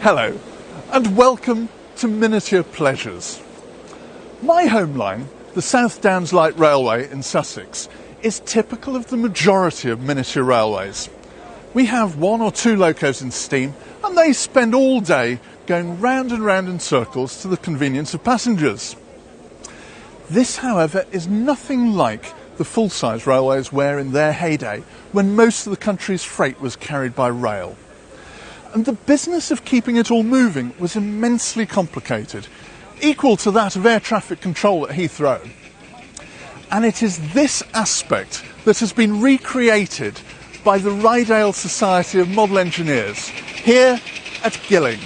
Hello, and welcome to Miniature Pleasures. My home line, the South Downs Light Railway in Sussex, is typical of the majority of miniature railways. We have 1 or 2 locos in steam, and they spend all day going round and round in circles to the convenience of passengers. This, however, is nothing like the full-size railways were in their heyday, when most of the country's freight was carried by rail. And the business of keeping it all moving was immensely complicated, equal to that of air traffic control at Heathrow. And it is this aspect that has been recreated by the Rydale Society of Model Engineers here at Gilling.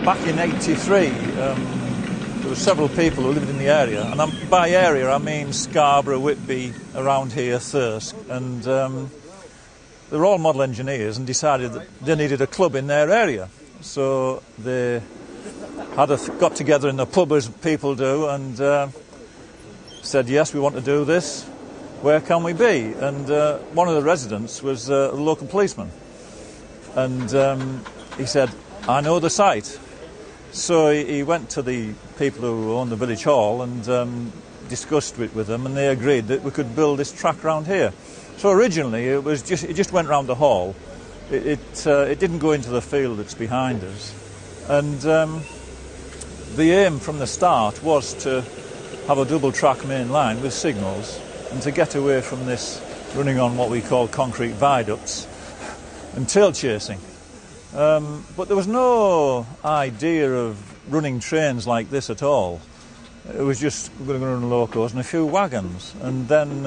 Back in '83, there were several people who lived in the area, and by area I mean Scarborough, Whitby, around here, Thirsk, and they were all model engineers and decided that they needed a club in their area. So they got together in the pub as people do and said, yes, we want to do this, where can we be? And one of the residents was a local policeman, and he said, I know the site. So he went to the people who owned the village hall and discussed it with them, and they agreed that we could build this track around here. So originally it just went round the hall. It didn't go into the field that's behind us. And the aim from the start was to have a double track main line with signals and to get away from this running on what we call concrete viaducts and tail chasing. But there was no idea of running trains like this at all. It was just, we're going to run locos and a few wagons. And then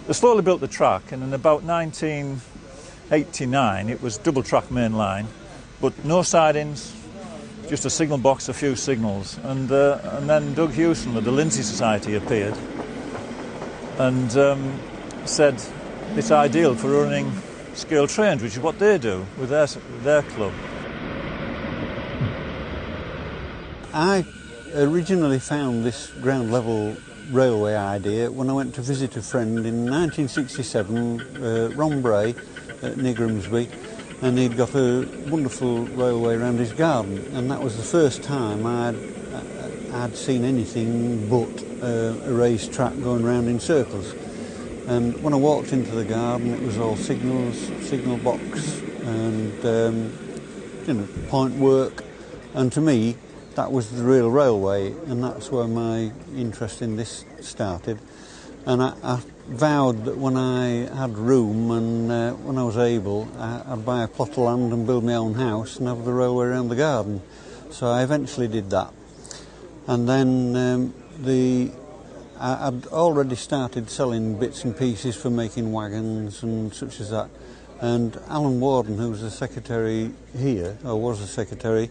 they slowly built the track, and in about 1989 it was double track main line, but no sidings, just a signal box, a few signals. And then Doug Hewson with the Lindsay Society appeared and said it's ideal for running scale trains, which is what they do with their club. I originally found this ground level railway idea when I went to visit a friend in 1967, Ron Bray, near Grimsby, and he'd got a wonderful railway around his garden, and that was the first time I'd seen anything but a raised track going round in circles. And when I walked into the garden, it was all signals, signal box, and point work. And to me, that was the real railway, and that's where my interest in this started. And I vowed that when I had room and when I was able, I'd buy a plot of land and build my own house and have the railway around the garden. So I eventually did that. And then I'd already started selling bits and pieces for making wagons and such as that. And Alan Warden, who was the secretary here, or was the secretary,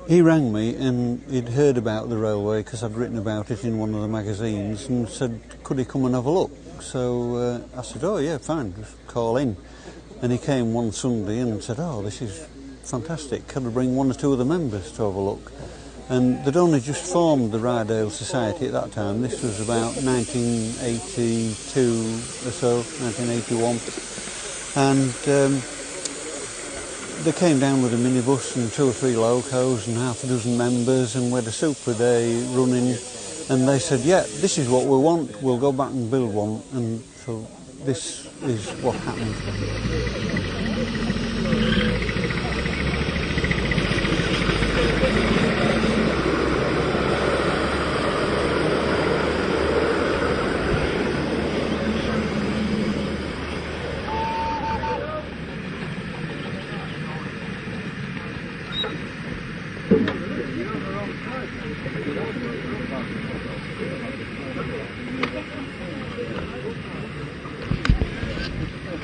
he rang me and he'd heard about the railway because I'd written about it in one of the magazines, and said, could he come and have a look? So I said, oh yeah, fine, just call in. And he came one Sunday and said, oh, this is fantastic, could I bring 1 or 2 of the members to have a look? And they'd only just formed the Rydale Society at that time. This was about 1982 or so, 1981. And they came down with a minibus and 2 or 3 locos and half a dozen members, and we had a super day running. And they said, yeah, this is what we want, we'll go back and build one. And so this is what happened.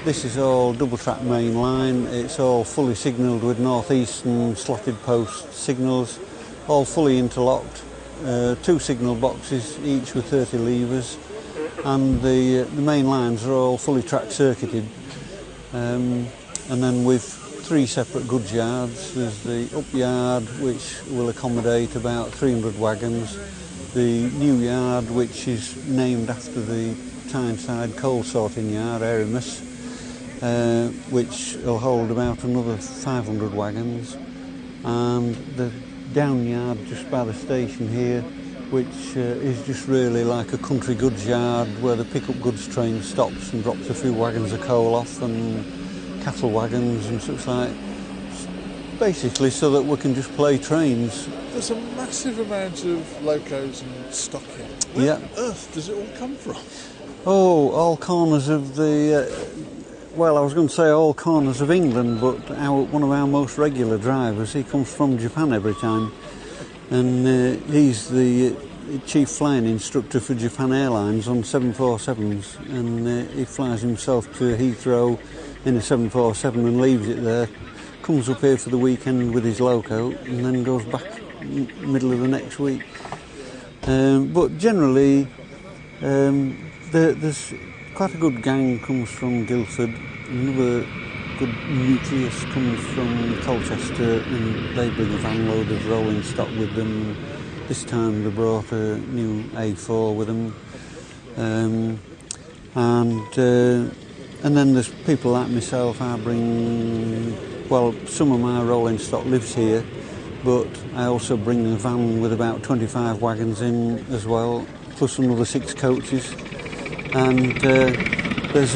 This is all double track main line. It's all fully signalled with northeastern slotted post signals, all fully interlocked. 2 signal boxes, each with 30 levers, and the main lines are all fully track circuited. And then we've 3 separate goods yards. There's the up yard, which will accommodate about 300 wagons. The new yard, which is named after the Tyneside coal sorting yard, Erimus, which will hold about another 500 wagons. And the down yard just by the station here, which is just really like a country goods yard where the pickup goods train stops and drops a few wagons of coal off and cattle wagons and such like. Basically so that we can just play trains. There's a massive amount of locos and stock here. Where on earth does it all come from? Oh, all corners of the... well, I was going to say all corners of England, but one of our most regular drivers, he comes from Japan every time. And he's the chief flying instructor for Japan Airlines on 747s. And he flies himself to Heathrow in a 747 and leaves it there. Comes up here for the weekend with his loco and then goes back middle of the next week. But generally, there's quite a good gang comes from Guildford. Another good nucleus comes from Colchester, and they bring a van load of rolling stock with them. This time they brought a new A4 with them. And then there's people like myself. I bring, well, some of my rolling stock lives here, but I also bring a van with about 25 wagons in as well, plus another 6 coaches. And there's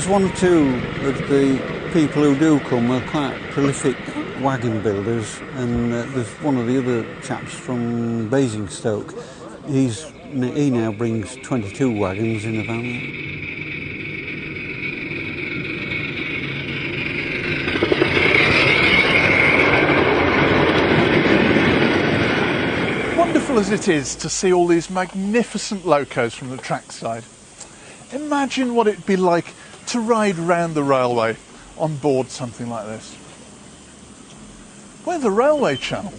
1 or 2 of the people who do come are quite prolific wagon builders, and there's one of the other chaps from Basingstoke. He now brings 22 wagons in a van. Wonderful as it is to see all these magnificent locos from the trackside, imagine what it'd be like to ride round the railway on board something like this. We're the Railway Channel.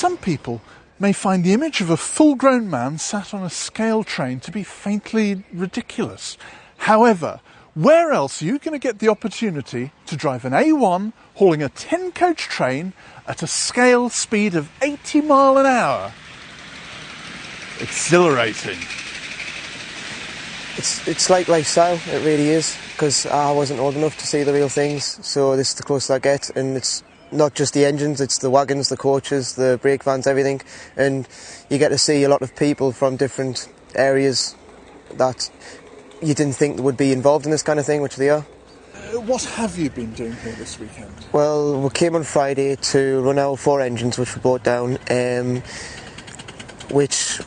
some people may find the image of a full-grown man sat on a scale train to be faintly ridiculous. However, where else are you going to get the opportunity to drive an A1 hauling a 10-coach train at a scale speed of 80 mile an hour? Exhilarating. It's like lifestyle, it really is, because I wasn't old enough to see the real things, so this is the closest I get, and it's not just the engines, it's the wagons, the coaches, the brake vans, everything, and you get to see a lot of people from different areas that you didn't think would be involved in this kind of thing, which they are. What have you been doing here this weekend? Well, we came on Friday to run our 4 engines, which we brought down, which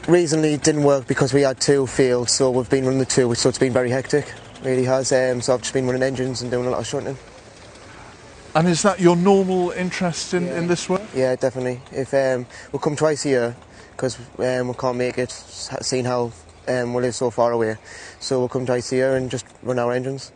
recently didn't work because we had 2 failed, so we've been running the 2, so it's been very hectic, really has. So I've just been running engines and doing a lot of shunting. And is that your normal interest in this work? Yeah, definitely. If we'll come twice a year because we can't make it, seeing how we live so far away. So we'll come twice a year and just run our engines.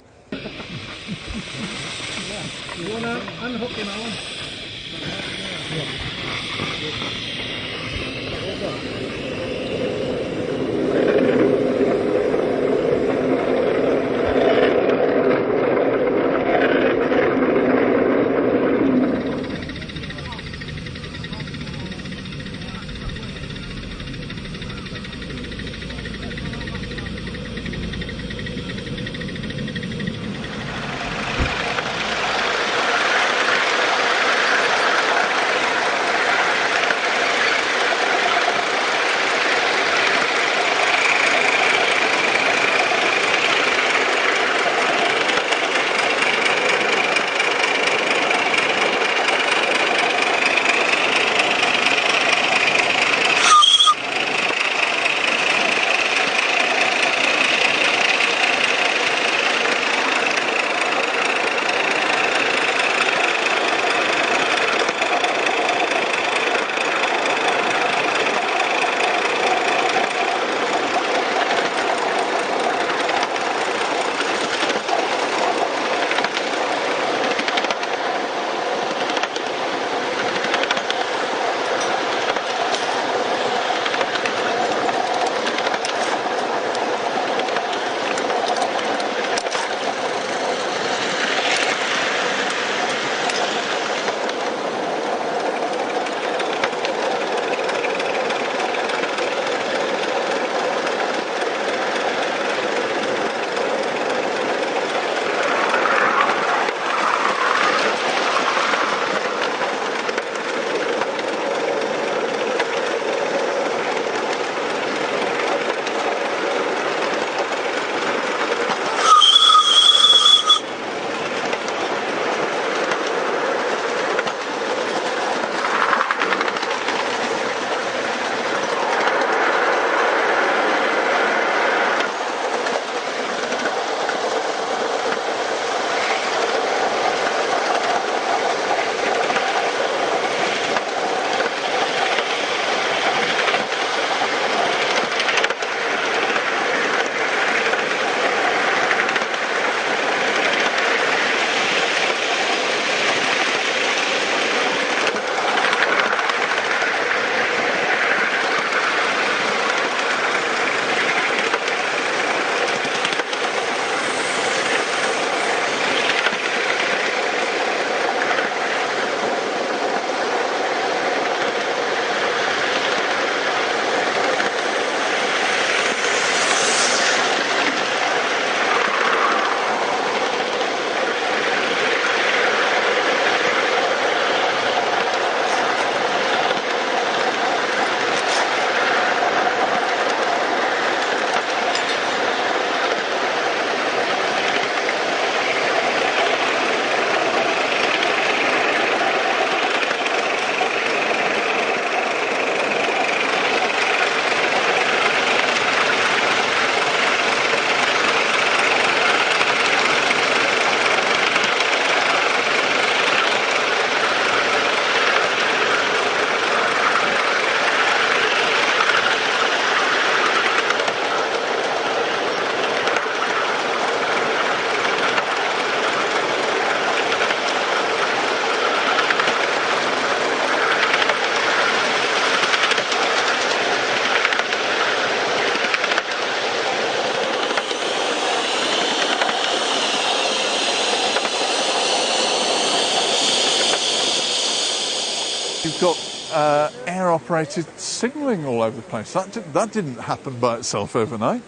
air-operated signalling all over the place. That didn't happen by itself overnight.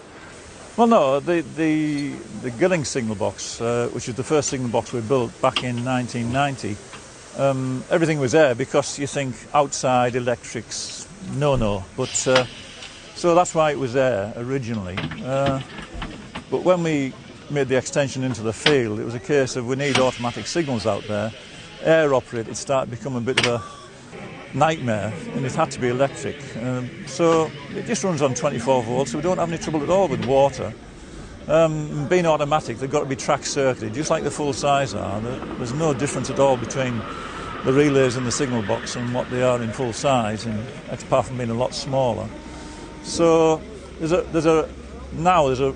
Well, no, the Gilling signal box, which is the first signal box we built back in 1990, everything was air because you think outside electrics, no. But so that's why it was air originally. But when we made the extension into the field, it was a case of we need automatic signals out there. Air operated started to become a bit of a nightmare, and it had to be electric. So it just runs on 24 volts, so we don't have any trouble at all with water. Being automatic, they've got to be track circuited, just like the full size are. There's no difference at all between the relays in the signal box and what they are in full size, and apart from being a lot smaller. So there's a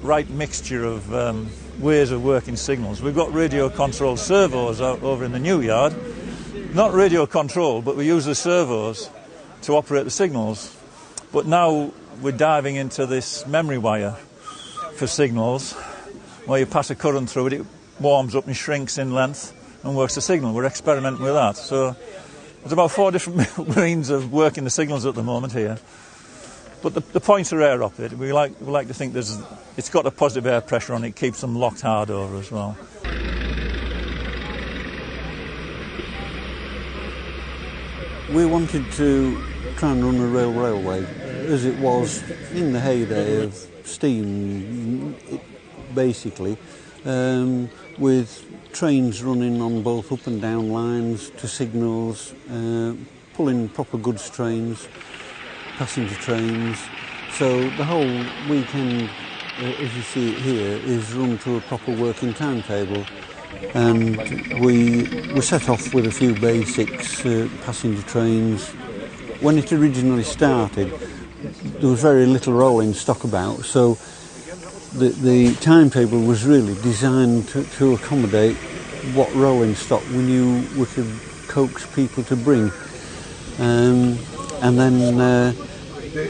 right mixture of ways of working signals. We've got radio controlled servos out over in the new yard. Not radio controlled, but we use the servos to operate the signals. But now we're diving into this memory wire for signals, where you pass a current through it, it warms up and shrinks in length and works the signal. We're experimenting with that. So there's about 4 different means of working the signals at the moment here. But the points are air operated. We like to think it's got a positive air pressure on it, keeps them locked hard over as well. We wanted to try and run a railway as it was in the heyday of steam, basically, with trains running on both up and down lines to signals, pulling proper goods trains, passenger trains. So the whole weekend, as you see it here, is run to a proper working timetable. And we set off with a few basics, passenger trains. When it originally started, there was very little rolling stock about, so the timetable was really designed to accommodate what rolling stock we knew we could coax people to bring. And then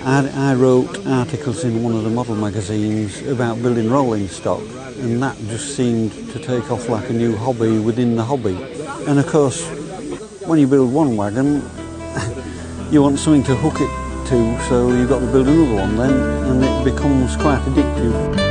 I wrote articles in one of the model magazines about building rolling stock, and that just seemed to take off like a new hobby within the hobby. And of course, when you build one wagon, you want something to hook it to, so you've got to build another one then, and it becomes quite addictive.